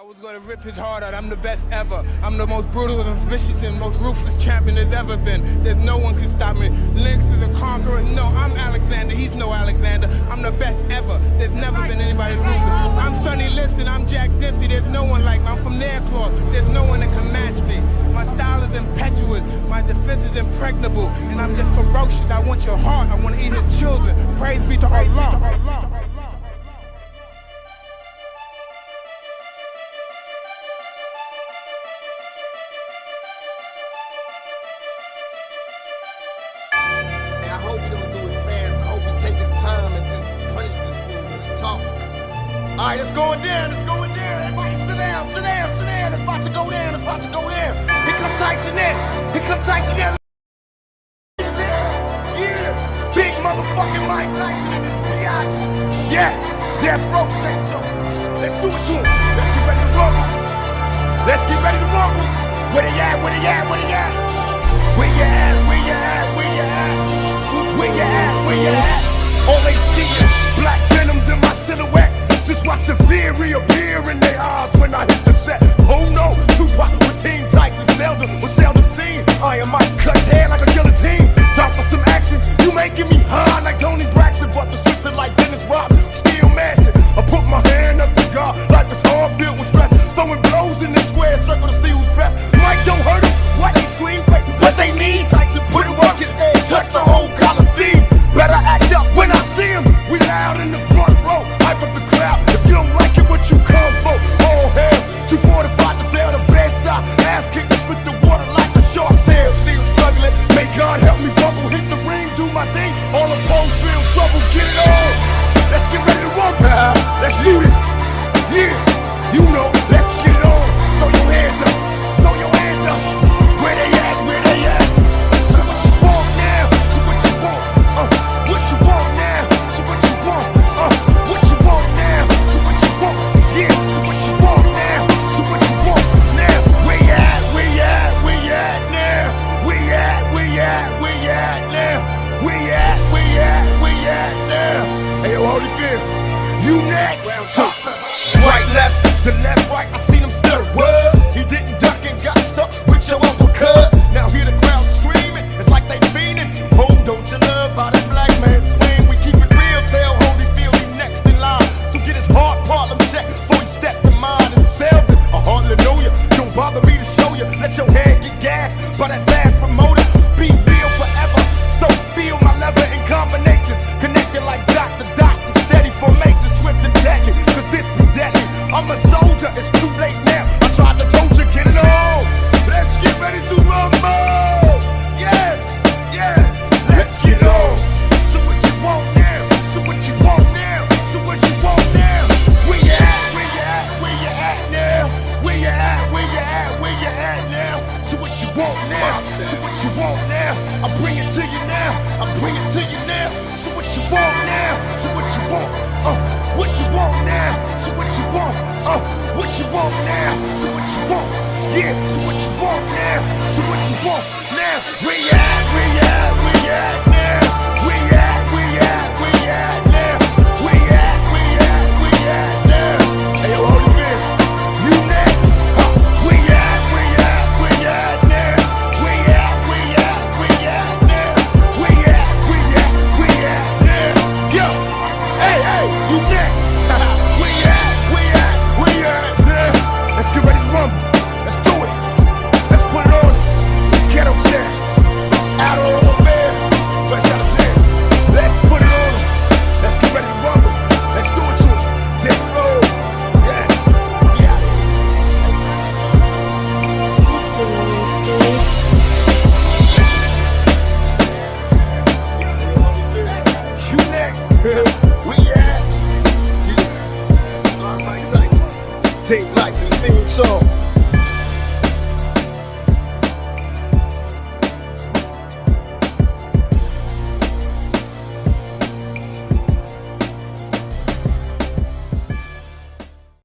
I was gonna rip his heart out. I'm the best ever. I'm the most brutal and vicious and most ruthless champion there's ever been. There's no one can stop me. Lynx is a conqueror. No, I'm Alexander. He's no Alexander. I'm the best ever. There's never been anybody ruthless. I'm Sonny Liston. I'm Jack Dempsey. There's no one like me. I'm from Nairclaw. There's no one that can match me. My style is impetuous. My defense is impregnable. And I'm just ferocious. I want your heart. I want to eat your children. Praise be to Allah. I hope he don't do it fast. I hope he take his time and just punish this fool when he talk. All right, it's going down. It's going down. Everybody sit down, sit down, sit down. It's about to go down. It's about to go down. Here come Tyson in. Here come Tyson in. Yeah, big motherfucking Mike Tyson in this biatch. Yes, Death Row say so. Let's do it to him. Let's get ready to rumble. Let's get ready to rumble. Where they at? Where they at? Where they at? Where you at? Where you at? Where you at? Where you at? Where you at? All they see is black venoms in my silhouette. Just watch the fear reappear in their eyes when I hit the set. Oh no, Tupac with Team Tyson seldom was seldom seen. I am Mike Cut's head like a guillotine. Time for some action. You making me high like Tony Braxton, but the switch it like Dennis Rodman. Still mashing. I put my hand up to God like it's hard filled with stress. Throwing blows in the square circle to see who's best. Mike don't hurt him. What they swing, what they need. Tyson put it work his head, touch the whole Coliseum. Better act up when I see him. We loud in the front row, hype up the crowd. If you don't like it, what you come for? All hell, 245 to fail the bed stop. Ass kickers with the water like a shark's tail. Still struggling, may God help me bubble. Hit the ring, do my thing. All opposed feel trouble, get it on. Let's get ready to run, pal. Let's do this. Yeah, you know, let's get it on. Throw your hands up, throw your hands up. Where they at? Where they at? So what you want now? So what you want? What you want now? So what you want? What you want now? So what you want? Yeah. So what you want now? So what you want now? Where you at? Where you at? Where you at now? Where you at? Where you at? Where you at now? Where you at? Where you at? Where you at now? Hey, yo, Holyfield, you next. Right, left, the left, right. I seen him stutter. What? He didn't duck and got stuck with your uppercut. Now hear the crowd screaming. It's like they fiending. Oh, don't you love how that black man swing? We keep it real. Tell Holyfield he next in line to get his heart problem checked before he step to mine himself. I hardly know you. Don't bother me to show you. Let your head get gassed by that fast promoter. Be real forever. So feel my lever in combinations. Connected like dot to dot. Steady formation, swift and deadly. Cause this be deadly. I'm a soldier. It's too late now. I tried to told you, get it on. Let's get ready to rumble. Yes, yes. Let's get on. So what you want now? So what you want now? So what you want now? Where you at? Where you at? Where you at now? Where you at? Where you at? Where you at now? So what you want now? So what you want now? I bring it to you now. I bring it to you now. So what you want now? So what you want? What you want now? So what you want? What you want now? So what you want? Yeah. So what you want now? So what you want now? Where you at? Where you at? Where you at now? Where you at? Where you at? Where you at now? Where you at? Where you at? Where you at now? Hey, yo, Holyfield, you next. Where you at? Where you at? Where you at now? Where you at? Where you at? Where you at now? Where you at? Where you at? Where you at now? Yo, hey, hey, you next. Where you at? Where you at? Where you at now? Let's get ready to rumble. Let's do it. Let's put it on. Ghetto set. Out on the bed. Fresh out of jail. Let's put it on. Let's get ready to rumble. Let's do it to it. Death row. Yes. Yeah. You next. Where you at? Yeah. Mike Tyson. Team Tyson theme song.